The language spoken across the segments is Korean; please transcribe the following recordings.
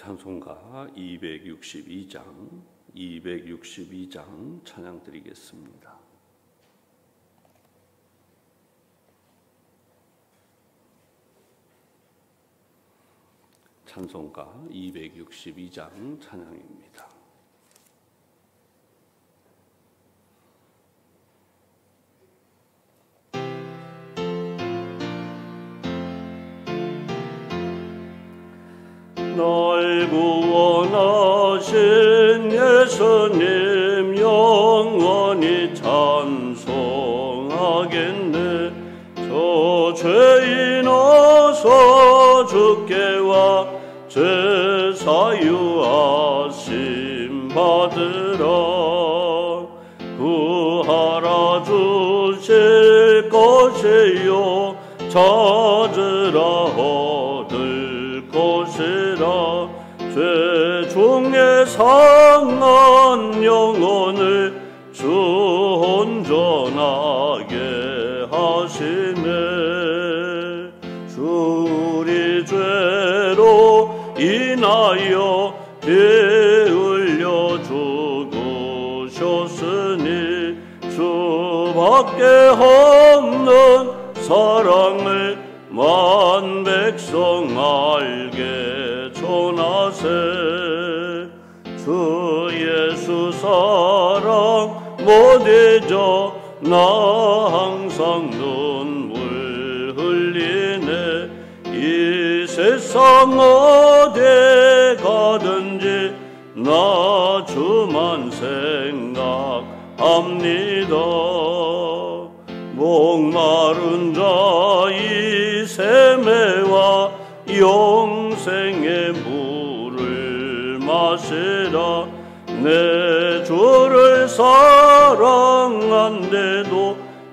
찬송가 262장 찬양 드리겠습니다. 찬송가 262장 찬양입니다. 날 구원하신 예수님 영원히 찬송하겠네. 저 죄인 어서 주께 와 죄 사유하심 받으라. 구하라 주실 것이요 찾으라 얻을 것이라. 죄 중에 상한 영혼을 주 온전하게 하시네. 주리 죄로 인하여 피 흘려 죽으셨으니 주밖에 없는 사랑을 만 백성 알게 전하세. 주 예수 사랑 못 잊어 나 항상 눈물 흘리네. 이 세상 어디 가든지 나 주만 생각합니다. 목마른 자의 샘매와 영생의 물을 마시라. 내 주를 사랑한데도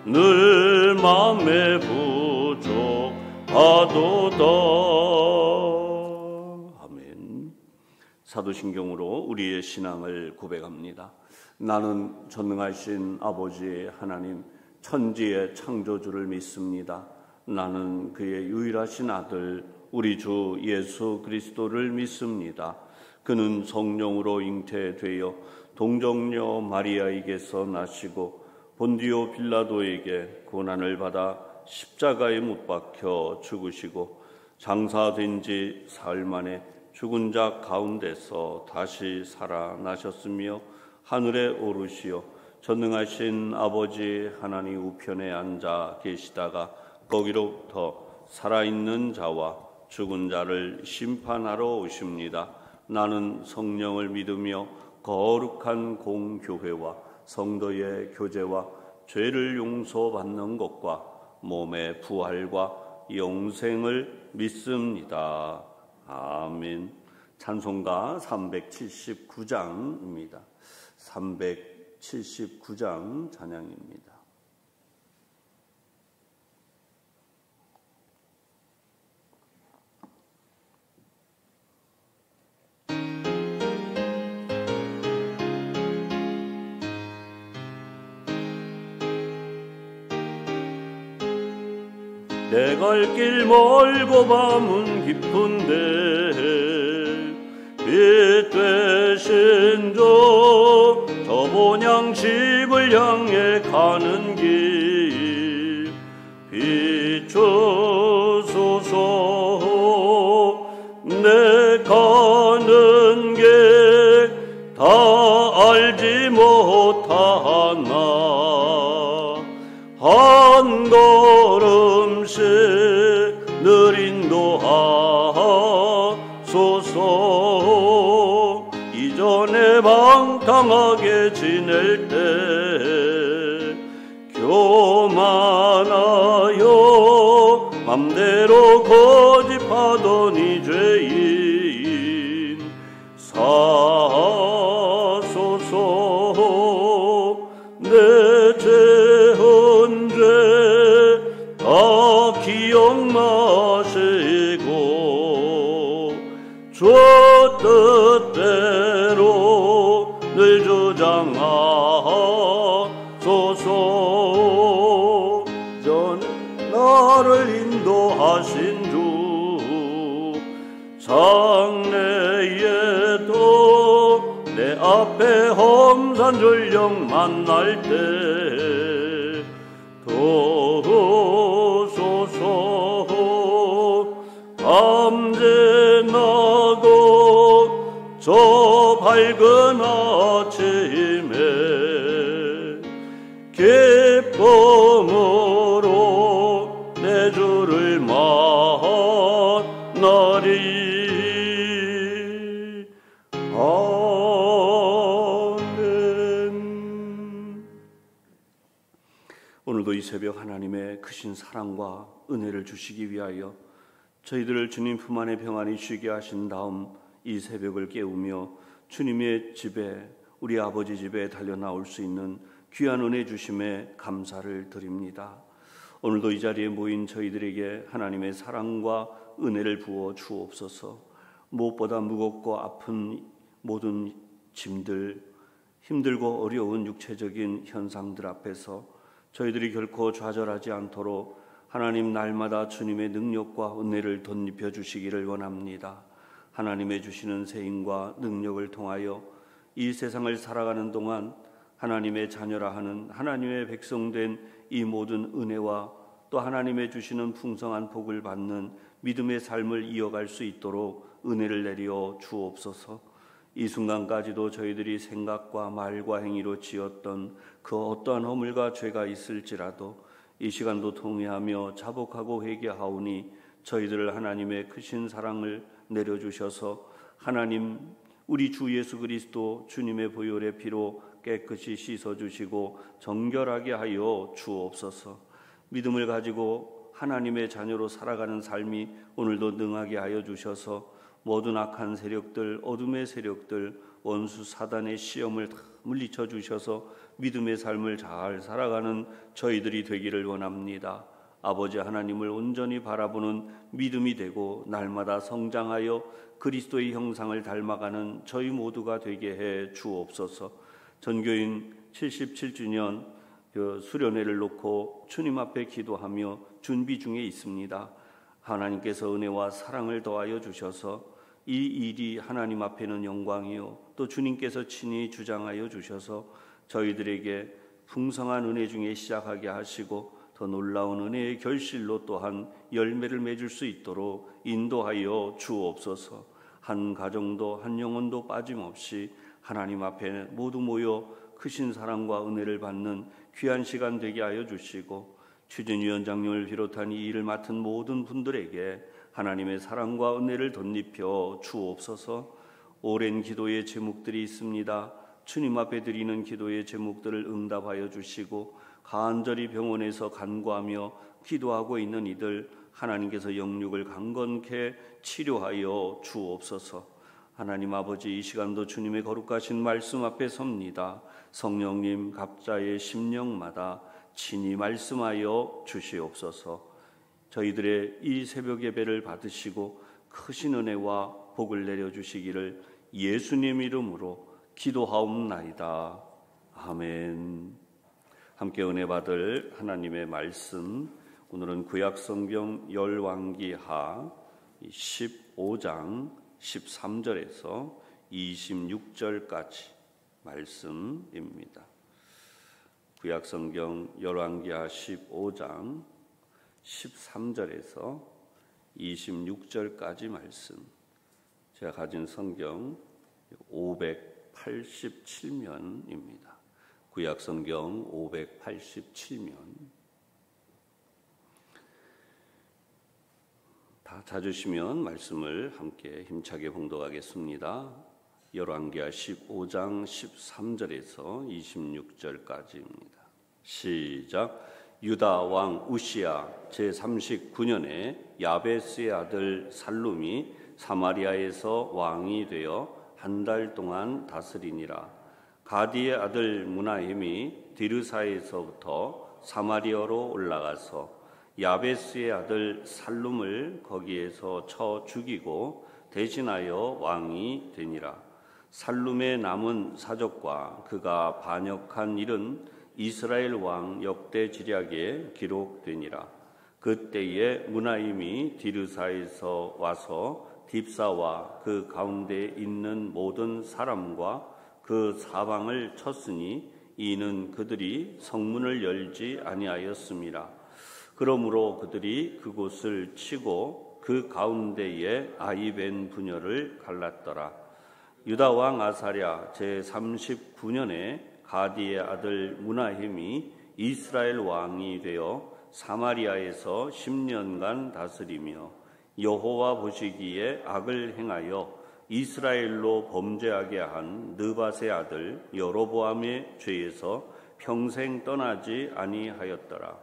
늘 맘에 부족하도다. 아멘. 사도신경으로 우리의 신앙을 고백합니다. 나는 전능하신 아버지 하나님 천지의 창조주를 믿습니다. 나는 그의 유일하신 아들 우리 주 예수 그리스도를 믿습니다. 그는 성령으로 잉태되어 동정녀 마리아에게서 나시고 본디오 빌라도에게 고난을 받아 십자가에 못 박혀 죽으시고 장사된 지 사흘 만에 죽은 자 가운데서 다시 살아나셨으며 하늘에 오르시어 전능하신 아버지 하나님 우편에 앉아 계시다가 거기로부터 살아있는 자와 죽은 자를 심판하러 오십니다. 나는 성령을 믿으며 거룩한 공교회와 성도의 교제와 죄를 용서받는 것과 몸의 부활과 영생을 믿습니다. 아멘. 찬송가 379장입니다. 379장 찬양입니다. 내 갈 길 멀고 밤은 깊은데 빛 되신 주 저 본향 집을 향해 가는 길 비추소서. 내 가는 길 다 알지 못하나 한 걸음씩 늘 인도하소서. 이전에 방탕하게 지낼 때 교만하여 맘대로 고집하던 이 죄인 사소서. 내 죄은 죄 다 기억나시고 주 뜻대로 늘 주장하소서. 전 나를 인도하신 주 장래에 배험산 전령 만날 때 도소서 밤새 나고 저 밝은 아침에 기쁨으로 내 주를 만나리. 아멘. 오늘도 이 새벽 하나님의 크신 사랑과 은혜를 주시기 위하여 저희들을 주님 품 안에 평안히 쉬게 하신 다음 이 새벽을 깨우며 주님의 집에, 우리 아버지 집에 달려 나올 수 있는 귀한 은혜 주심에 감사를 드립니다. 오늘도 이 자리에 모인 저희들에게 하나님의 사랑과 은혜를 부어 주옵소서. 무엇보다 무겁고 아픈 모든 짐들, 힘들고 어려운 육체적인 현상들 앞에서 저희들이 결코 좌절하지 않도록 하나님 날마다 주님의 능력과 은혜를 덧입혀 주시기를 원합니다. 하나님의 주시는 세임과 능력을 통하여 이 세상을 살아가는 동안 하나님의 자녀라 하는 하나님의 백성된 이 모든 은혜와 또 하나님의 주시는 풍성한 복을 받는 믿음의 삶을 이어갈 수 있도록 은혜를 내려 주옵소서. 이 순간까지도 저희들이 생각과 말과 행위로 지었던 그 어떠한 허물과 죄가 있을지라도 이 시간도 통회하며 자복하고 회개하오니 저희들을 하나님의 크신 사랑을 내려주셔서 하나님 우리 주 예수 그리스도 주님의 보혈의 피로 깨끗이 씻어주시고 정결하게 하여 주옵소서. 믿음을 가지고 하나님의 자녀로 살아가는 삶이 오늘도 능하게 하여 주셔서 모든 악한 세력들, 어둠의 세력들, 원수 사단의 시험을 다 물리쳐 주셔서 믿음의 삶을 잘 살아가는 저희들이 되기를 원합니다. 아버지 하나님을 온전히 바라보는 믿음이 되고 날마다 성장하여 그리스도의 형상을 닮아가는 저희 모두가 되게 해 주옵소서. 전교인 77주년 수련회를 놓고 주님 앞에 기도하며 준비 중에 있습니다. 하나님께서 은혜와 사랑을 더하여 주셔서 이 일이 하나님 앞에는 영광이요 또 주님께서 친히 주장하여 주셔서 저희들에게 풍성한 은혜 중에 시작하게 하시고 더 놀라운 은혜의 결실로 또한 열매를 맺을 수 있도록 인도하여 주옵소서. 한 가정도 한 영혼도 빠짐없이 하나님 앞에 모두 모여 크신 사랑과 은혜를 받는 귀한 시간 되게 하여 주시고 추진위원장님을 비롯한 이 일을 맡은 모든 분들에게 하나님의 사랑과 은혜를 덧입혀 주옵소서. 오랜 기도의 제목들이 있습니다. 주님 앞에 드리는 기도의 제목들을 응답하여 주시고 간절히 병원에서 간구하며 기도하고 있는 이들 하나님께서 영육을 강건케 치료하여 주옵소서. 하나님 아버지 이 시간도 주님의 거룩하신 말씀 앞에 섭니다. 성령님 각자의 심령마다 친히 말씀하여 주시옵소서. 저희들의 이 새벽 예배를 받으시고 크신 은혜와 복을 내려주시기를 예수님 이름으로 기도하옵나이다. 아멘. 함께 은혜 받을 하나님의 말씀, 오늘은 구약성경 열왕기하 15장 13절에서 26절까지 말씀입니다. 구약성경 열왕기하 15장 13절에서 26절까지 말씀. 제가 가진 성경 587면입니다. 구약성경 587면. 다 찾으시면 말씀을 함께 힘차게 봉독하겠습니다. 열왕기하 15장 13절에서 26절까지입니다. 시작. 유다 왕 우시야 제39년에 야베스의 아들 살룸이 사마리아에서 왕이 되어 한 달 동안 다스리니라. 가디의 아들 무나힘이 디르사에서부터 사마리아로 올라가서 야베스의 아들 살룸을 거기에서 쳐 죽이고 대신하여 왕이 되니라. 살룸의 남은 사적과 그가 반역한 일은 이스라엘 왕 역대지략에 기록되니라. 그때에 무나임이 디르사에서 와서 딥사와 그 가운데 있는 모든 사람과 그 사방을 쳤으니 이는 그들이 성문을 열지 아니하였음이라. 그러므로 그들이 그곳을 치고 그 가운데에 아이벤 부녀를 갈랐더라. 유다 왕 아사랴 제39년에 가디의 아들 므나헴이 이스라엘 왕이 되어 사마리아에서 10년간 다스리며 여호와 보시기에 악을 행하여 이스라엘로 범죄하게 한 느밧의 아들 여로보암의 죄에서 평생 떠나지 아니하였더라.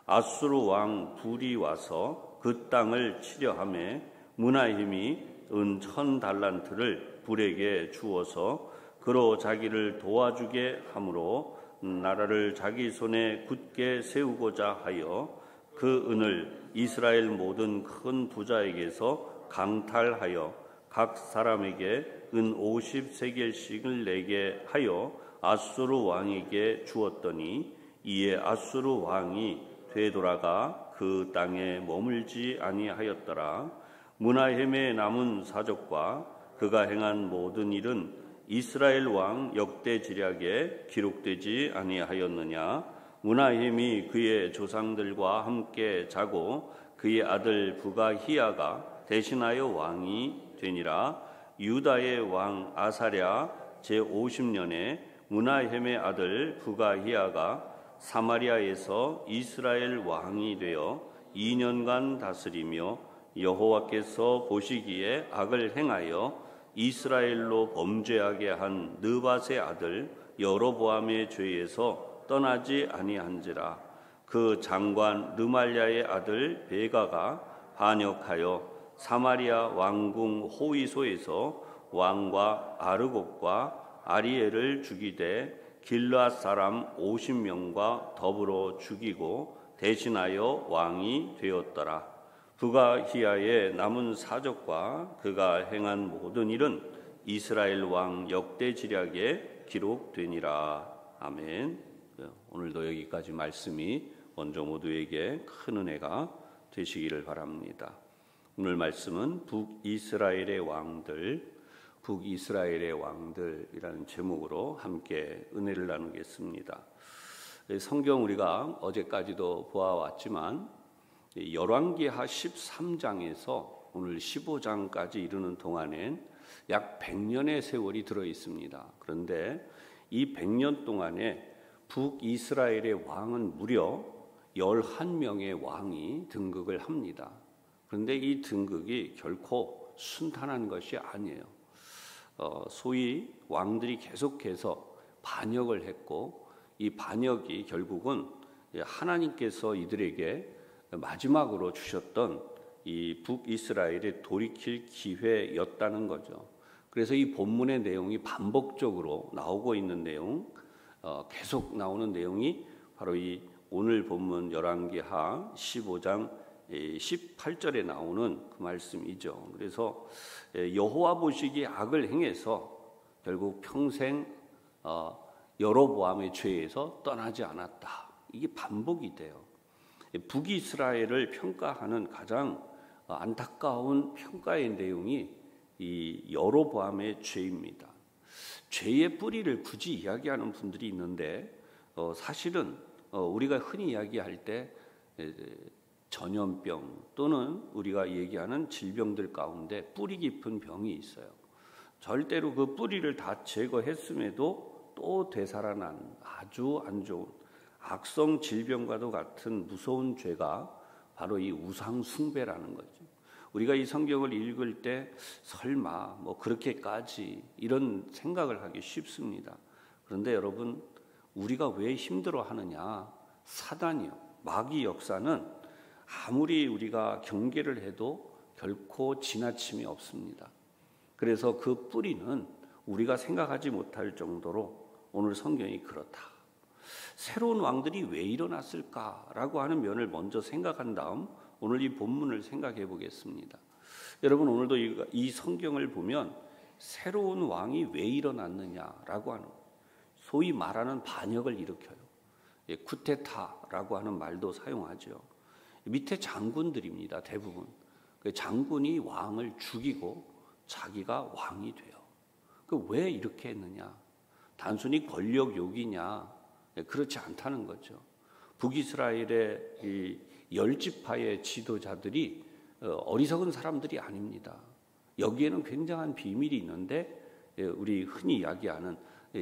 아수르 왕 불이 와서 그 땅을 치려하매 므나헴이 은 1000달란트를 불에게 주어서 그로 자기를 도와주게 함으로 나라를 자기 손에 굳게 세우고자 하여 그 은을 이스라엘 모든 큰 부자에게서 강탈하여 각 사람에게 은 50세겔씩을 내게 하여 아수르 왕에게 주었더니 이에 아수르 왕이 되돌아가 그 땅에 머물지 아니하였더라. 므나헴의 남은 사적과 그가 행한 모든 일은 이스라엘 왕 역대지략에 기록되지 아니하였느냐. 므나헴이 그의 조상들과 함께 자고 그의 아들 부가히야가 대신하여 왕이 되니라. 유다의 왕 아사랴 제50년에 므나헴의 아들 부가히야가 사마리아에서 이스라엘 왕이 되어 2년간 다스리며 여호와께서 보시기에 악을 행하여 이스라엘로 범죄하게 한 느밧의 아들 여로보암의 죄에서 떠나지 아니한지라. 그 장관 르말랴의 아들 베가가 반역하여 사마리아 왕궁 호위소에서 왕과 아르곡과 아리엘을 죽이되 길르앗 사람 50명과 더불어 죽이고 대신하여 왕이 되었더라. 부가히야의 남은 사적과 그가 행한 모든 일은 이스라엘 왕 역대지략에 기록되니라. 아멘. 오늘도 여기까지 말씀이 먼저 모두에게 큰 은혜가 되시기를 바랍니다. 오늘 말씀은 북이스라엘의 왕들이라는 제목으로 함께 은혜를 나누겠습니다. 성경 우리가 어제까지도 보아왔지만 열왕기하 13장에서 오늘 15장까지 이르는 동안엔 약 100년의 세월이 들어 있습니다. 그런데 이 100년 동안에 북이스라엘의 왕은 무려 11명의 왕이 등극을 합니다. 그런데 이 등극이 결코 순탄한 것이 아니에요. 소위 왕들이 계속해서 반역을 했고 이 반역이 결국은 하나님께서 이들에게 마지막으로 주셨던 이 북이스라엘의 돌이킬 기회였다는 거죠. 그래서 이 본문의 내용이 반복적으로 나오고 있는 내용, 계속 나오는 내용이 바로 이 오늘 본문 열왕기하 15장 18절에 나오는 그 말씀이죠. 그래서 여호와 보시기에 악을 행해서 결국 평생 여로보암의 죄에서 떠나지 않았다. 이게 반복이 돼요. 북이스라엘을 평가하는 가장 안타까운 평가의 내용이 이 여로보암의 죄입니다. 죄의 뿌리를 굳이 이야기하는 분들이 있는데 사실은 우리가 흔히 이야기할 때 전염병 또는 우리가 얘기하는 질병들 가운데 뿌리 깊은 병이 있어요. 절대로 그 뿌리를 다 제거했음에도 또 되살아난 아주 안 좋은 악성 질병과도 같은 무서운 죄가 바로 이 우상 숭배라는 거죠. 우리가 이 성경을 읽을 때 설마 뭐 그렇게까지 이런 생각을 하기 쉽습니다. 그런데 여러분, 우리가 왜 힘들어하느냐? 사단이요, 마귀 역사는 아무리 우리가 경계를 해도 결코 지나침이 없습니다. 그래서 그 뿌리는 우리가 생각하지 못할 정도로 오늘 성경이 그렇다. 새로운 왕들이 왜 일어났을까라고 하는 면을 먼저 생각한 다음 오늘 이 본문을 생각해 보겠습니다. 여러분, 오늘도 이 성경을 보면 새로운 왕이 왜 일어났느냐라고 하는, 소위 말하는 반역을 일으켜요. 쿠데타라고 하는 말도 사용하죠. 밑에 장군들입니다. 대부분 장군이 왕을 죽이고 자기가 왕이 돼요. 왜 이렇게 했느냐? 단순히 권력욕이냐? 그렇지 않다는 거죠. 북이스라엘의 이 10지파의 지도자들이 어리석은 사람들이 아닙니다. 여기에는 굉장한 비밀이 있는데 우리 흔히 이야기하는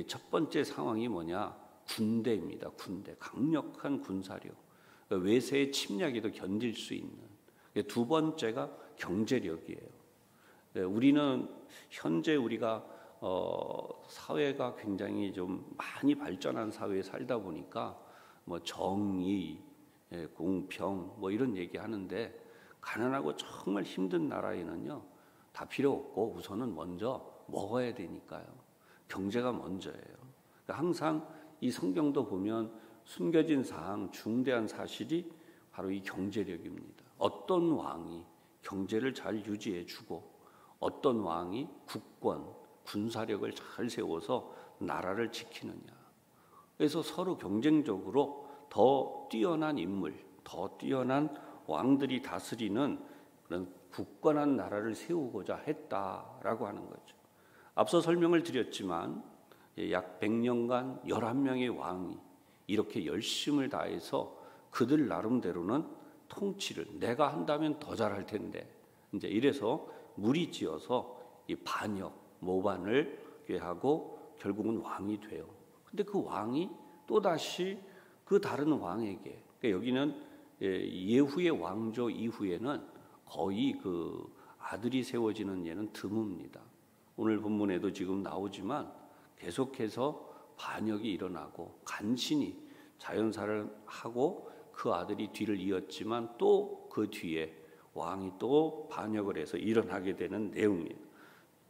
첫 번째 상황이 뭐냐? 군대입니다. 군대. 강력한 군사력. 외세의 침략에도 견딜 수 있는. 두 번째가 경제력이에요. 우리는 현재 우리가 사회가 굉장히 좀 많이 발전한 사회에 살다 보니까 뭐 정의, 공평 뭐 이런 얘기하는데 가난하고 정말 힘든 나라에는요 다 필요 없고 우선은 먼저 먹어야 되니까요. 경제가 먼저예요. 그러니까 항상 이 성경도 보면 숨겨진 사항, 중대한 사실이 바로 이 경제력입니다. 어떤 왕이 경제를 잘 유지해주고 어떤 왕이 국권, 군사력을 잘 세워서 나라를 지키느냐. 그래서 서로 경쟁적으로 더 뛰어난 인물, 더 뛰어난 왕들이 다스리는 그런 굳건한 나라를 세우고자 했다라고 하는 거죠. 앞서 설명을 드렸지만 약 100년간 11명의 왕이 이렇게 열심을 다해서 그들 나름대로는 통치를 내가 한다면 더 잘할 텐데 이제 이래서 무리지어서 이 반역, 모반을 하고 결국은 왕이 돼요. 근데 그 왕이 또다시 그 다른 왕에게, 그러니까 여기는 예후의 왕조 이후에는 거의 그 아들이 세워지는 예는 드뭅니다. 오늘 본문에도 지금 나오지만 계속해서 반역이 일어나고 간신히 자연사를 하고 그 아들이 뒤를 이었지만 또 그 뒤에 왕이 또 반역을 해서 일어나게 되는 내용이에요.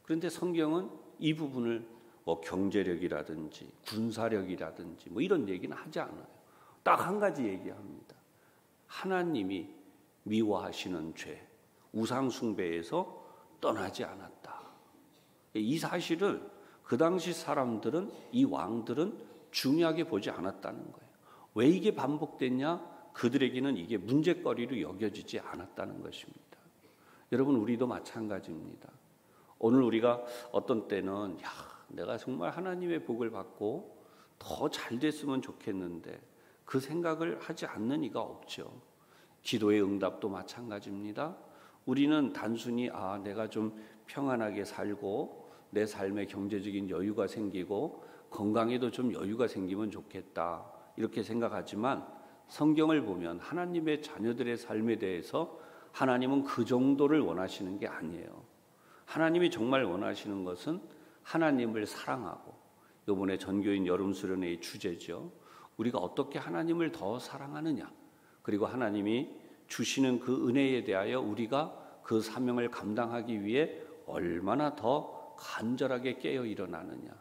그런데 성경은 이 부분을 뭐 경제력이라든지 군사력이라든지 뭐 이런 얘기는 하지 않아요. 딱 한 가지 얘기합니다. 하나님이 미워하시는 죄, 우상 숭배에서 떠나지 않았다. 이 사실을 그 당시 사람들은, 이 왕들은 중요하게 보지 않았다는 거예요. 왜 이게 반복됐냐? 그들에게는 이게 문제거리로 여겨지지 않았다는 것입니다. 여러분, 우리도 마찬가지입니다. 오늘 우리가 어떤 때는 내가 정말 하나님의 복을 받고 더 잘 됐으면 좋겠는데 그 생각을 하지 않는 이가 없죠. 기도의 응답도 마찬가지입니다. 우리는 단순히 내가 좀 평안하게 살고 내 삶에 경제적인 여유가 생기고 건강에도 좀 여유가 생기면 좋겠다 이렇게 생각하지만 성경을 보면 하나님의 자녀들의 삶에 대해서 하나님은 그 정도를 원하시는 게 아니에요. 하나님이 정말 원하시는 것은 하나님을 사랑하고, 이번에 전교인 여름수련회의 주제죠. 우리가 어떻게 하나님을 더 사랑하느냐, 그리고 하나님이 주시는 그 은혜에 대하여 우리가 그 사명을 감당하기 위해 얼마나 더 간절하게 깨어 일어나느냐,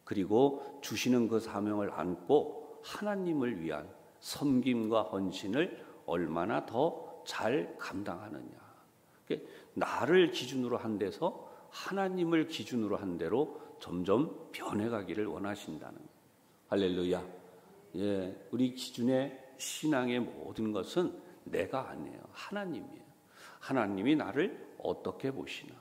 그리고 주시는 그 사명을 안고 하나님을 위한 섬김과 헌신을 얼마나 더 잘 감당하느냐. 나를 기준으로 한 데서 하나님을 기준으로 한 대로 점점 변해가기를 원하신다는 거예요. 할렐루야. 우리 기준의 신앙의 모든 것은 내가 아니에요. 하나님이에요. 하나님이 나를 어떻게 보시나.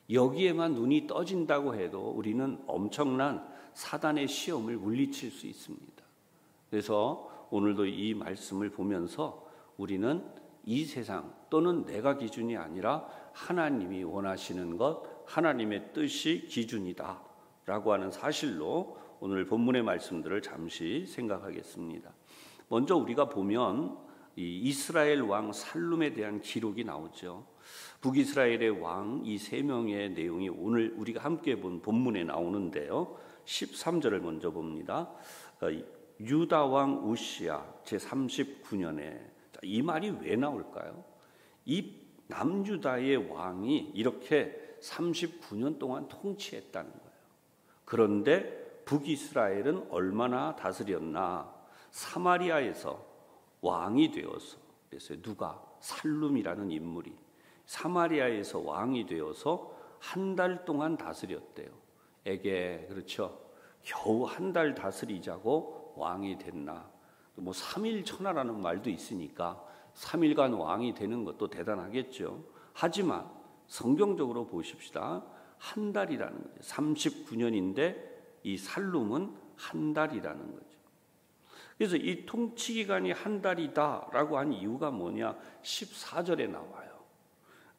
여기에만 눈이 떠진다고 해도 우리는 엄청난 사단의 시험을 물리칠 수 있습니다. 그래서 오늘도 이 말씀을 보면서 우리는 이 세상 또는 내가 기준이 아니라 하나님이 원하시는 것, 하나님의 뜻이 기준이다 라고 하는 사실로 오늘 본문의 말씀들을 잠시 생각하겠습니다. 먼저 우리가 보면 이 이스라엘 왕 살룸에 대한 기록이 나오죠. 북이스라엘의 왕 이 세 명의 내용이 오늘 우리가 함께 본 본문에 나오는데요. 13절을 먼저 봅니다. 유다 왕 우시야 제39년에, 이 말이 왜 나올까요? 이 남유다의 왕이 이렇게 39년 동안 통치했다는 거예요. 그런데 북이스라엘은 얼마나 다스렸나? 사마리아에서 왕이 되어서, 그래서 누가? 살룸이라는 인물이 사마리아에서 왕이 되어서 한 달 동안 다스렸대요. 그렇죠. 겨우 한 달 다스리자고 왕이 됐나? 뭐 3일 천하라는 말도 있으니까 3일간 왕이 되는 것도 대단하겠죠. 하지만 성경적으로 보십시다. 한 달이라는 거예요. 39년인데 이 살룸은 한 달이라는 거죠. 그래서 이 통치 기간이 한 달이다라고 한 이유가 뭐냐? 14절에 나와요.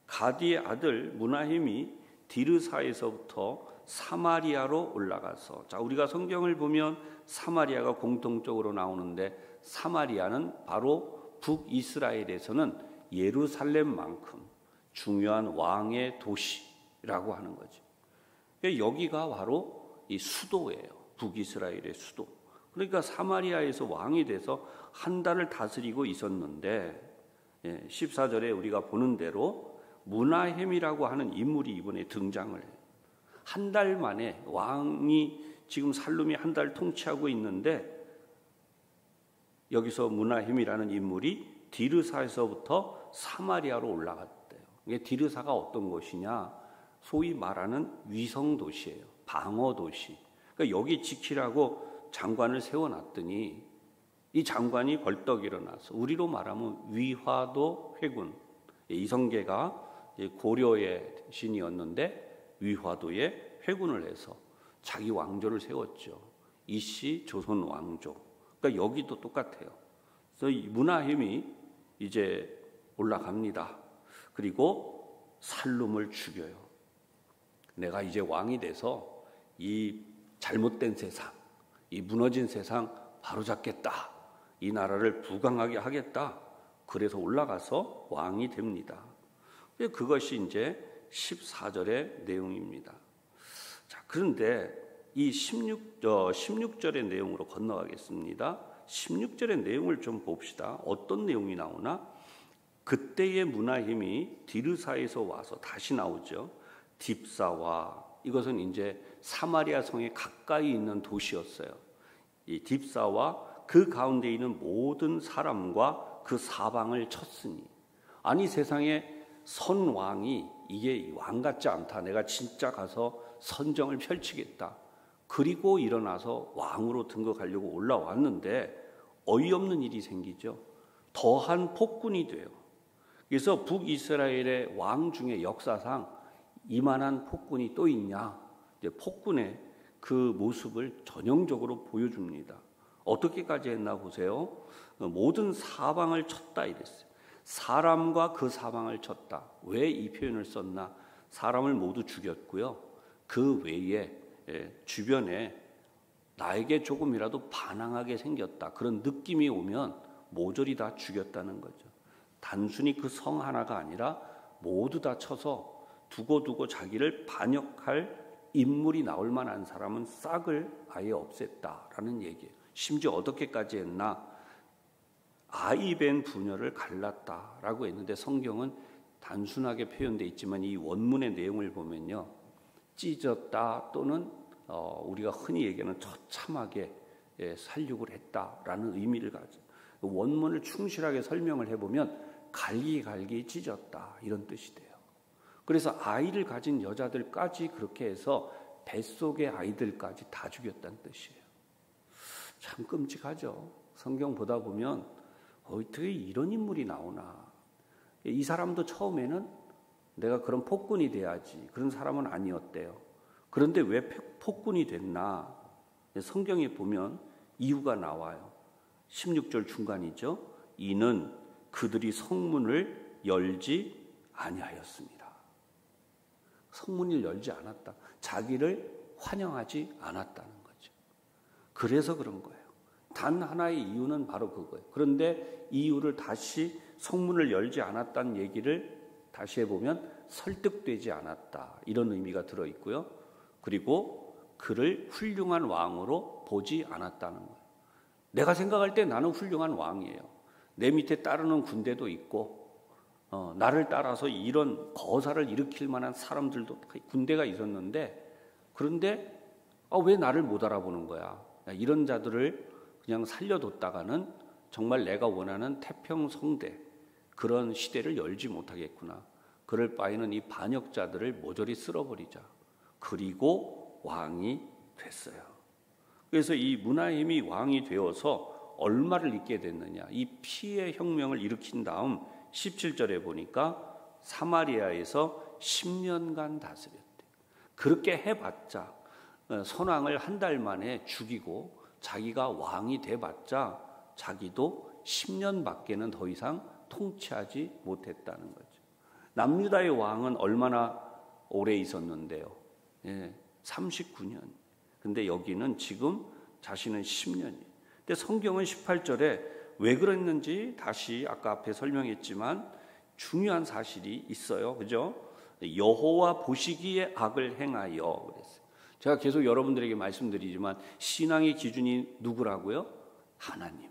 가디의 아들 므나헴이 디르사에서부터 사마리아로 올라가서, 자, 우리가 성경을 보면 사마리아가 공통적으로 나오는데, 사마리아는 바로 북이스라엘에서는 예루살렘만큼 중요한 왕의 도시라고 하는 거죠. 여기가 바로 이 수도예요. 북이스라엘의 수도. 그러니까 사마리아에서 왕이 돼서 한 달을 다스리고 있었는데, 14절에 우리가 보는 대로 므나헴이라고 하는 인물이 이번에 등장을 해요. 한 달 만에 왕이, 지금 살룸이 한 달 통치하고 있는데, 여기서 므나헴이라는 인물이 디르사에서부터 사마리아로 올라갔대요. 이게 디르사가 어떤 곳이냐? 소위 말하는 위성 도시예요. 방어 도시. 그러니까 여기 지키라고 장관을 세워놨더니 이 장관이 벌떡 일어나서, 우리로 말하면 위화도 회군, 이성계가 고려의 신이었는데 위화도에 회군을 해서 자기 왕조를 세웠죠. 이씨 조선 왕조. 그러니까 여기도 똑같아요. 그래서 이 므나헴이 이제 올라갑니다. 그리고 살룸을 죽여요. 내가 이제 왕이 돼서 이 잘못된 세상, 이 무너진 세상 바로잡겠다. 이 나라를 부강하게 하겠다. 그래서 올라가서 왕이 됩니다. 그것이 이제 14절의 내용입니다. 자, 그런데 이 16절의 내용으로 건너가겠습니다. 16절의 내용을 좀 봅시다. 어떤 내용이 나오나? 그때의 므나헴이 디르사에서 와서, 다시 나오죠. 딥사와, 이것은 이제 사마리아 성에 가까이 있는 도시였어요. 이 딥사와 그 가운데 있는 모든 사람과 그 사방을 쳤으니, 아니 세상에 선 왕이 이게 왕 같지 않다. 내가 진짜 가서 선정을 펼치겠다. 그리고 일어나서 왕으로 등극하려고 올라왔는데 어이없는 일이 생기죠. 더한 폭군이 돼요. 그래서 북이스라엘의 왕 중에 역사상 이만한 폭군이 또 있냐? 이제 폭군의 그 모습을 전형적으로 보여줍니다. 어떻게까지 했나 보세요. 모든 사방을 쳤다 이랬어요. 사람과 그 사방을 쳤다. 왜 이 표현을 썼나? 사람을 모두 죽였고요. 그 외에 주변에 나에게 조금이라도 반항하게 생겼다. 그런 느낌이 오면 모조리 다 죽였다는 거죠. 단순히 그 성 하나가 아니라 모두 다 쳐서 두고두고 자기를 반역할 인물이 나올 만한 사람은 싹을 아예 없앴다라는 얘기예요. 심지어 어떻게까지 했나? 아이벤 부녀를 갈랐다라고 했는데 성경은 단순하게 표현되어 있지만 이 원문의 내용을 보면요, 찢었다 또는 우리가 흔히 얘기하는 처참하게 살육을 했다라는 의미를 가져. 원문을 충실하게 설명을 해보면 갈기갈기 찢었다 이런 뜻이 돼요. 그래서 아이를 가진 여자들까지 그렇게 해서 뱃속의 아이들까지 다 죽였다는 뜻이에요. 참 끔찍하죠. 성경 보다 보면 어떻게 이런 인물이 나오나. 이 사람도 처음에는 내가 그런 폭군이 돼야지, 그런 사람은 아니었대요. 그런데 왜 폭군이 됐나? 성경에 보면 이유가 나와요. 16절 중간이죠. 이는 그들이 성문을 열지 아니하였습니다. 성문을 열지 않았다. 자기를 환영하지 않았다는 거죠. 그래서 그런 거예요. 단 하나의 이유는 바로 그거예요. 그런데 이유를 다시 성문을 열지 않았다는 얘기를 다시 해보면 설득되지 않았다. 이런 의미가 들어있고요. 그리고 그를 훌륭한 왕으로 보지 않았다는 거예요. 내가 생각할 때 나는 훌륭한 왕이에요. 내 밑에 따르는 군대도 있고 나를 따라서 이런 거사를 일으킬 만한 사람들도 군대가 있었는데, 그런데 왜 나를 못 알아보는 거야? 이런 자들을 그냥 살려뒀다가는 정말 내가 원하는 태평성대 그런 시대를 열지 못하겠구나. 그럴 바에는 이 반역자들을 모조리 쓸어버리자. 그리고 왕이 됐어요. 그래서 이 므나헴이 왕이 되어서 얼마를 있게 됐느냐. 이 피해 혁명을 일으킨 다음 17절에 보니까 사마리아에서 10년간 다스렸대. 그렇게 해봤자 선왕을 한 달 만에 죽이고 자기가 왕이 돼봤자 자기도 10년밖에는 더 이상 통치하지 못했다는 거죠. 남유다의 왕은 얼마나 오래 있었는데요? 39년. 근데 여기는 지금 자신은 10년이에요. 근데 성경은 18절에 왜 그랬는지 다시 아까 앞에 설명했지만 중요한 사실이 있어요. 그죠? 여호와 보시기에 악을 행하여 그랬어요. 제가 계속 여러분들에게 말씀드리지만 신앙의 기준이 누구라고요? 하나님.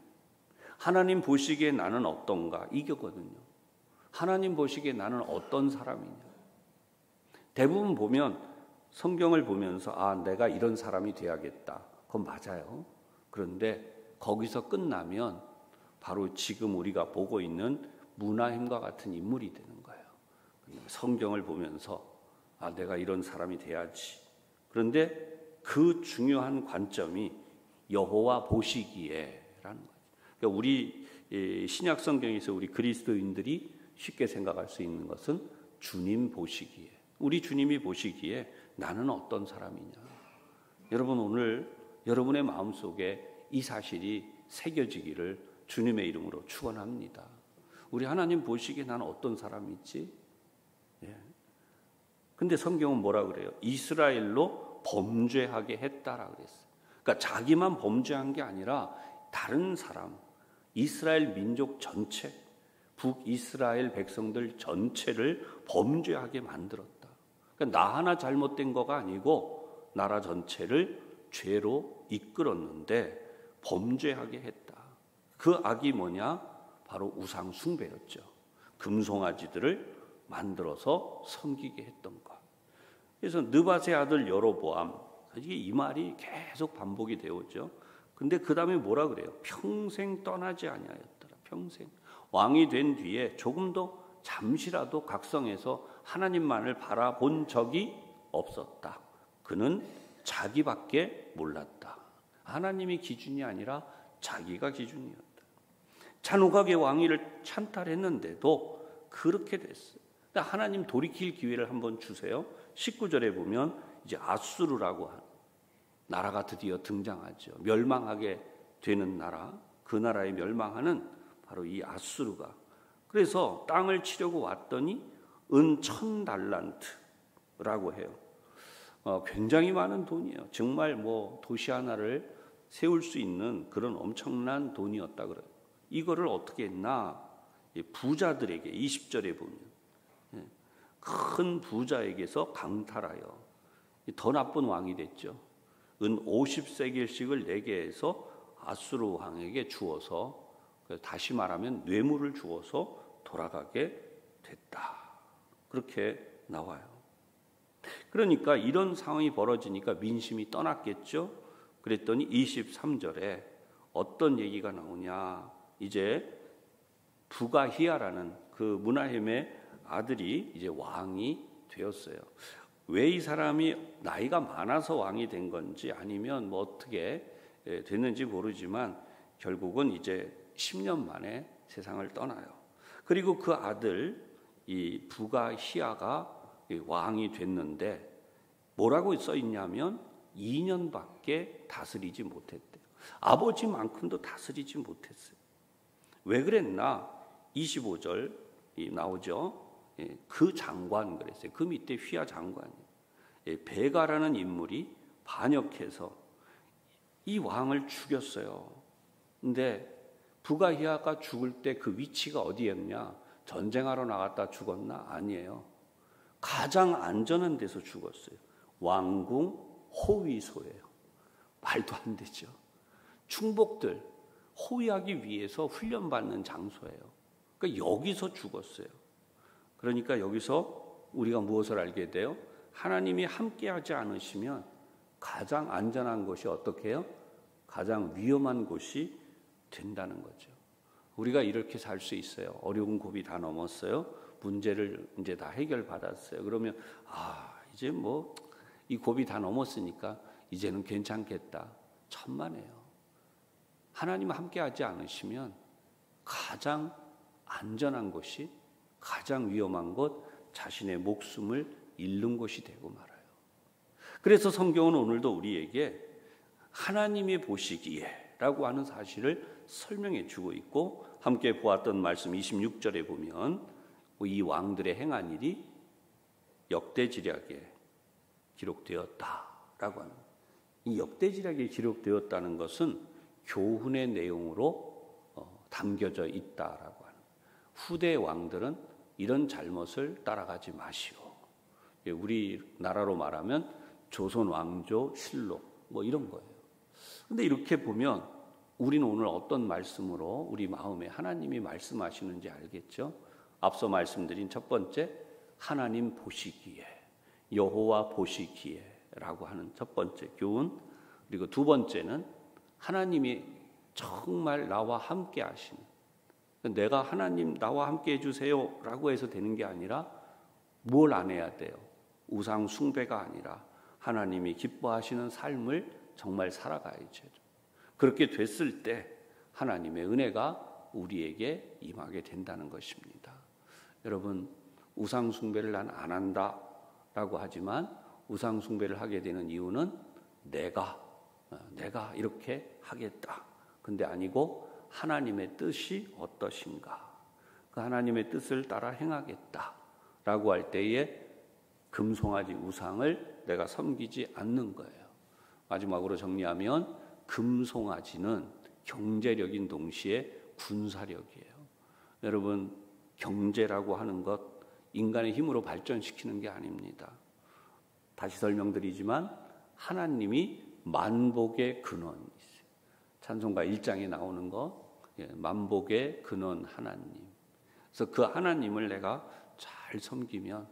하나님 보시기에 나는 어떤가? 이거거든요. 하나님 보시기에 나는 어떤 사람이냐? 대부분 보면 성경을 보면서 내가 이런 사람이 돼야겠다. 그건 맞아요. 그런데 거기서 끝나면 바로 지금 우리가 보고 있는 문하햄과 같은 인물이 되는 거예요. 성경을 보면서 내가 이런 사람이 돼야지. 그런데 그 중요한 관점이 여호와 보시기에라는 거예요. 그러니까 우리 신약 성경에서 우리 그리스도인들이 쉽게 생각할 수 있는 것은 주님 보시기에, 우리 주님이 보시기에 나는 어떤 사람이냐. 여러분 오늘 여러분의 마음속에 이 사실이 새겨지기를 주님의 이름으로 축원합니다. 우리 하나님 보시기에 나는 어떤 사람이지? 근데 성경은 뭐라 그래요? 이스라엘로 범죄하게 했다라 그랬어요. 그러니까 자기만 범죄한 게 아니라 다른 사람, 이스라엘 민족 전체, 북이스라엘 백성들 전체를 범죄하게 만들었다. 그러니까 나 하나 잘못된 거가 아니고 나라 전체를 죄로 이끌었는데 범죄하게 했다. 그 악이 뭐냐? 바로 우상 숭배였죠. 금송아지들을 만들어서 섬기게 했던 것. 그래서 느밧의 아들 여로보암, 이게 이 말이 계속 반복이 되었죠. 근데 그 다음에 뭐라 그래요? 평생 떠나지 아니하였더라. 평생. 왕이 된 뒤에 조금도 잠시라도 각성해서 하나님만을 바라본 적이 없었다. 그는 자기밖에 몰랐다. 하나님이 기준이 아니라 자기가 기준이었다. 잔혹하게 왕위를 찬탈했는데도 그렇게 됐어요. 하나님 돌이킬 기회를 한번 주세요. 19절에 보면 이제 아수르라고 하는 나라가 드디어 등장하죠. 멸망하게 되는 나라, 그 나라의 멸망하는 바로 이 아수르가. 그래서 땅을 치려고 왔더니 은 1000달란트라고 해요. 굉장히 많은 돈이에요. 정말 도시 하나를 세울 수 있는 그런 엄청난 돈이었다 그래요. 이거를 어떻게 했나? 부자들에게 20절에 보면 큰 부자에게서 강탈하여 더 나쁜 왕이 됐죠. 은 50세겔씩을 내게 해서 아수르 왕에게 주어서, 다시 말하면 뇌물을 주어서 돌아가게 됐다. 그렇게 나와요. 그러니까 이런 상황이 벌어지니까 민심이 떠났겠죠. 그랬더니 23절에 어떤 얘기가 나오냐. 이제 부가히야라는 그 문하햄의 아들이 이제 왕이 되었어요. 왜 이 사람이 나이가 많아서 왕이 된 건지 아니면 어떻게 됐는지 모르지만 결국은 이제 10년 만에 세상을 떠나요. 그리고 그 아들 이 부가히야가 왕이 됐는데 뭐라고 써 있냐면 2년밖에 다스리지 못했대요. 아버지만큼도 다스리지 못했어요. 왜 그랬나? 25절 나오죠. 그 장관 그랬어요. 그 밑에 휘하 장관이 베가라는 인물이 반역해서 이 왕을 죽였어요. 근데 부가히야가 죽을 때 그 위치가 어디였냐? 전쟁하러 나갔다 죽었나? 아니에요. 가장 안전한 데서 죽었어요. 왕궁 호위소예요. 말도 안 되죠. 충복들 호위하기 위해서 훈련받는 장소예요. 그러니까 여기서 죽었어요. 그러니까 여기서 우리가 무엇을 알게 돼요? 하나님이 함께하지 않으시면 가장 안전한 곳이 어떻게 해요? 가장 위험한 곳이 된다는 거죠. 우리가 이렇게 살 수 있어요. 어려운 고비 다 넘었어요. 문제를 이제 다 해결받았어요. 그러면 이제 이 고비 다 넘었으니까 이제는 괜찮겠다. 천만에요. 하나님 함께하지 않으시면 가장 안전한 곳이, 가장 위험한 곳, 자신의 목숨을 잃는 곳이 되고 말아요. 그래서 성경은 오늘도 우리에게 하나님이 보시기에 라고 하는 사실을 설명해 주고 있고, 함께 보았던 말씀 26절에 보면 이 왕들의 행한 일이 역대지략에 기록되었다라고 하는, 이 역대지략에 기록되었다는 것은 교훈의 내용으로 담겨져 있다라고 하는, 후대 왕들은 이런 잘못을 따라가지 마시오. 우리나라로 말하면 조선 왕조 실록 이런 거예요. 근데 이렇게 보면 우리는 오늘 어떤 말씀으로 우리 마음에 하나님이 말씀하시는지 알겠죠? 앞서 말씀드린 첫 번째, 하나님 보시기에, 여호와 보시기에 라고 하는 첫 번째 교훈, 그리고 두 번째는 하나님이 정말 나와 함께 하시는, 내가 하나님 나와 함께 해주세요 라고 해서 되는 게 아니라 뭘 안 해야 돼요? 우상 숭배가 아니라 하나님이 기뻐하시는 삶을 정말 살아가야죠. 그렇게 됐을 때 하나님의 은혜가 우리에게 임하게 된다는 것입니다. 여러분, 우상 숭배를 난 안 한다 라고 하지만 우상 숭배를 하게 되는 이유는 내가 이렇게 하겠다, 근데 아니고 하나님의 뜻이 어떠신가, 그 하나님의 뜻을 따라 행하겠다 라고 할 때에 금송아지 우상을 내가 섬기지 않는 거예요. 마지막으로 정리하면 금송아지는 경제력인 동시에 군사력이에요. 여러분, 경제라고 하는 것 인간의 힘으로 발전시키는 게 아닙니다. 다시 설명드리지만 하나님이 만복의 근원이세요. 찬송가 1장에 나오는 거, 만복의 근원 하나님. 그래서 그 하나님을 내가 잘 섬기면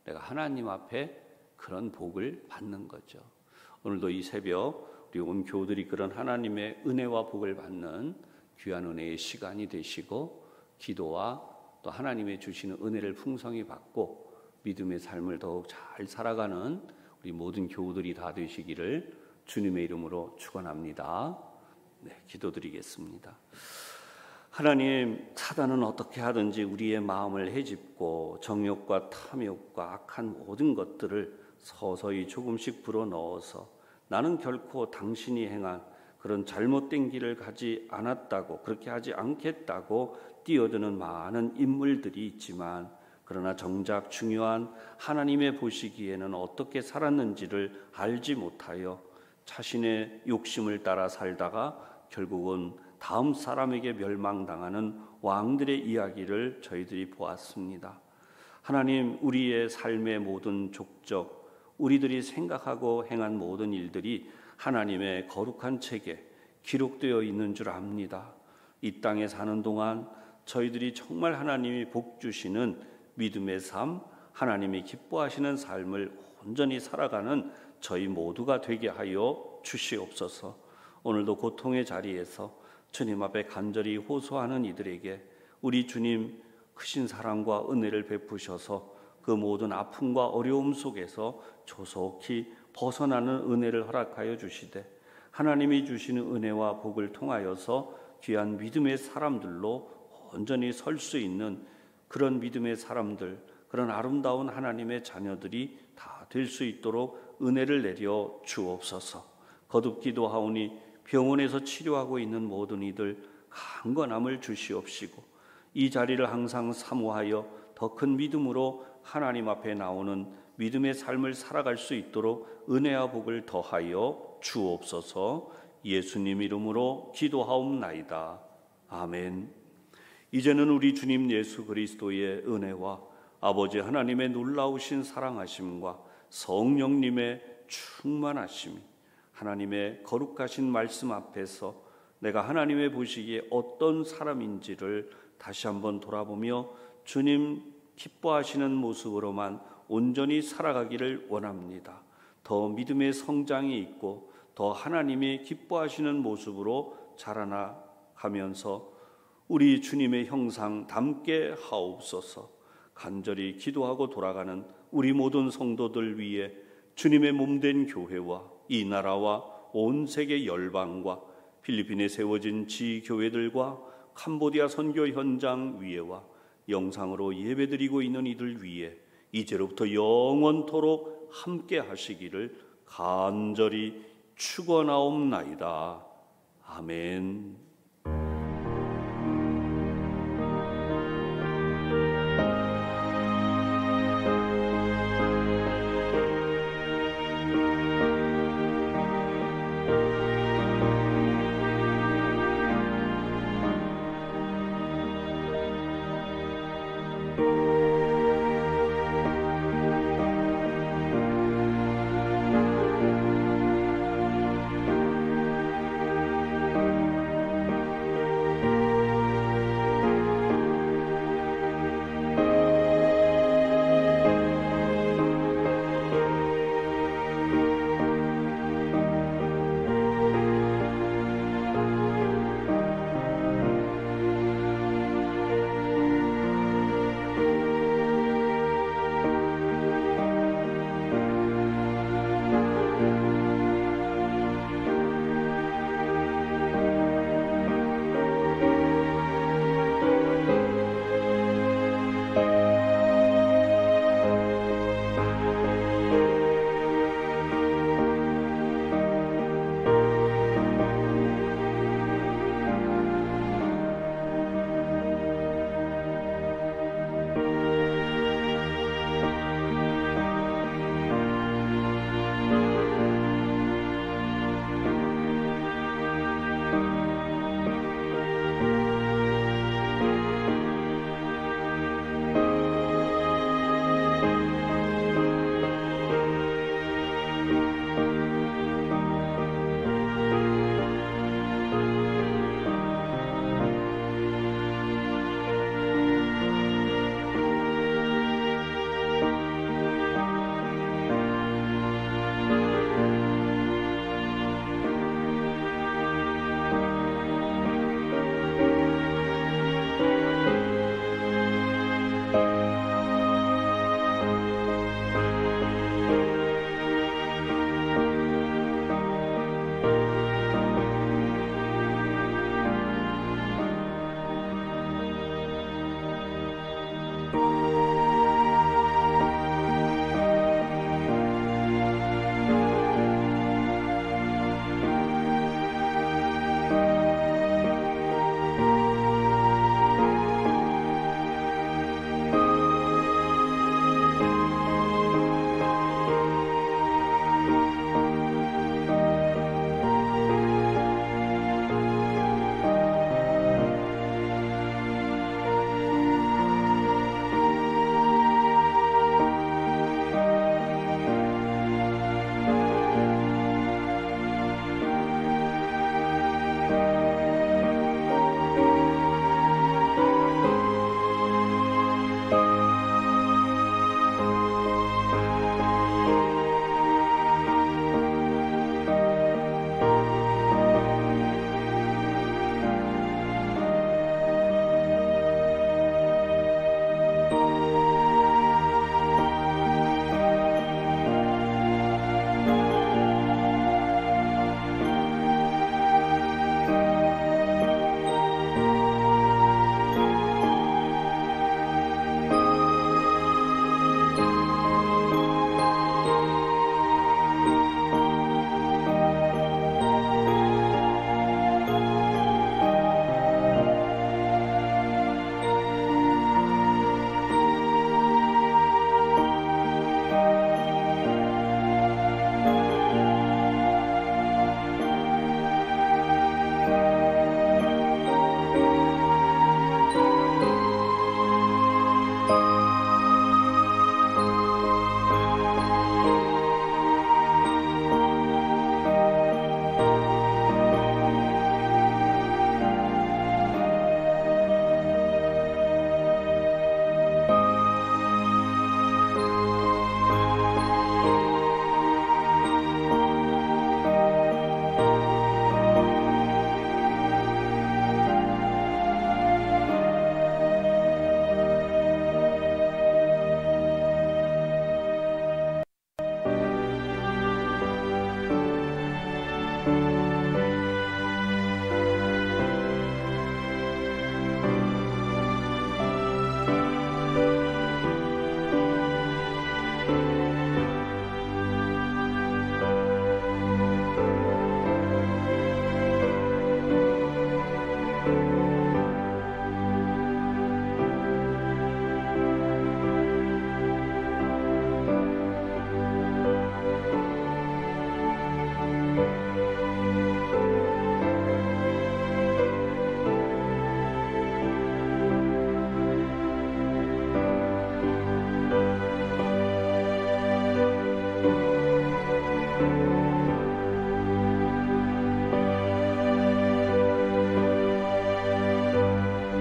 내가 하나님 앞에 그런 복을 받는 거죠. 오늘도 이 새벽 우리 온 교우들이 그런 하나님의 은혜와 복을 받는 귀한 은혜의 시간이 되시고, 기도와 또 하나님의 주시는 은혜를 풍성히 받고 믿음의 삶을 더욱 잘 살아가는 우리 모든 교우들이 다 되시기를 주님의 이름으로 축원합니다. 네, 기도드리겠습니다. 하나님, 사단은 어떻게 하든지 우리의 마음을 헤집고 정욕과 탐욕과 악한 모든 것들을 서서히 조금씩 불어넣어서 나는 결코 당신이 행한 그런 잘못된 길을 가지 않았다고, 그렇게 하지 않겠다고 뛰어드는 많은 인물들이 있지만, 그러나 정작 중요한 하나님의 보시기에는 어떻게 살았는지를 알지 못하여 자신의 욕심을 따라 살다가 결국은 다음 사람에게 멸망당하는 왕들의 이야기를 저희들이 보았습니다. 하나님, 우리의 삶의 모든 족적, 우리들이 생각하고 행한 모든 일들이 하나님의 거룩한 책에 기록되어 있는 줄 압니다. 이 땅에 사는 동안 저희들이 정말 하나님이 복 주시는 믿음의 삶, 하나님이 기뻐하시는 삶을 온전히 살아가는 저희 모두가 되게 하여 주시옵소서. 오늘도 고통의 자리에서 주님 앞에 간절히 호소하는 이들에게 우리 주님 크신 사랑과 은혜를 베푸셔서 그 모든 아픔과 어려움 속에서 조속히 벗어나는 은혜를 허락하여 주시되, 하나님이 주시는 은혜와 복을 통하여서 귀한 믿음의 사람들로 온전히 설 수 있는 그런 믿음의 사람들, 그런 아름다운 하나님의 자녀들이 다 될 수 있도록 은혜를 내려 주옵소서. 거듭 기도하오니 병원에서 치료하고 있는 모든 이들 강건함을 주시옵시고, 이 자리를 항상 사모하여 더 큰 믿음으로 하나님 앞에 나오는 믿음의 삶을 살아갈 수 있도록 은혜와 복을 더하여 주옵소서. 예수님 이름으로 기도하옵나이다. 아멘. 이제는 우리 주님 예수 그리스도의 은혜와 아버지 하나님의 놀라우신 사랑하심과 성령님의 충만하심이, 하나님의 거룩하신 말씀 앞에서 내가 하나님의 보시기에 어떤 사람인지를 다시 한번 돌아보며 주님 기뻐하시는 모습으로만 온전히 살아가기를 원합니다. 더 믿음의 성장이 있고 더 하나님이 기뻐하시는 모습으로 자라나가면서 우리 주님의 형상 닮게 하옵소서. 간절히 기도하고 돌아가는 우리 모든 성도들 위해 주님의 몸된 교회와 이 나라와 온 세계 열방과 필리핀에 세워진 지교회들과 캄보디아 선교 현장 위에와 영상으로 예배드리고 있는 이들 위에 이제로부터 영원토록 함께 하시기를 간절히 축원하옵나이다. 아멘.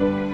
주옵소서.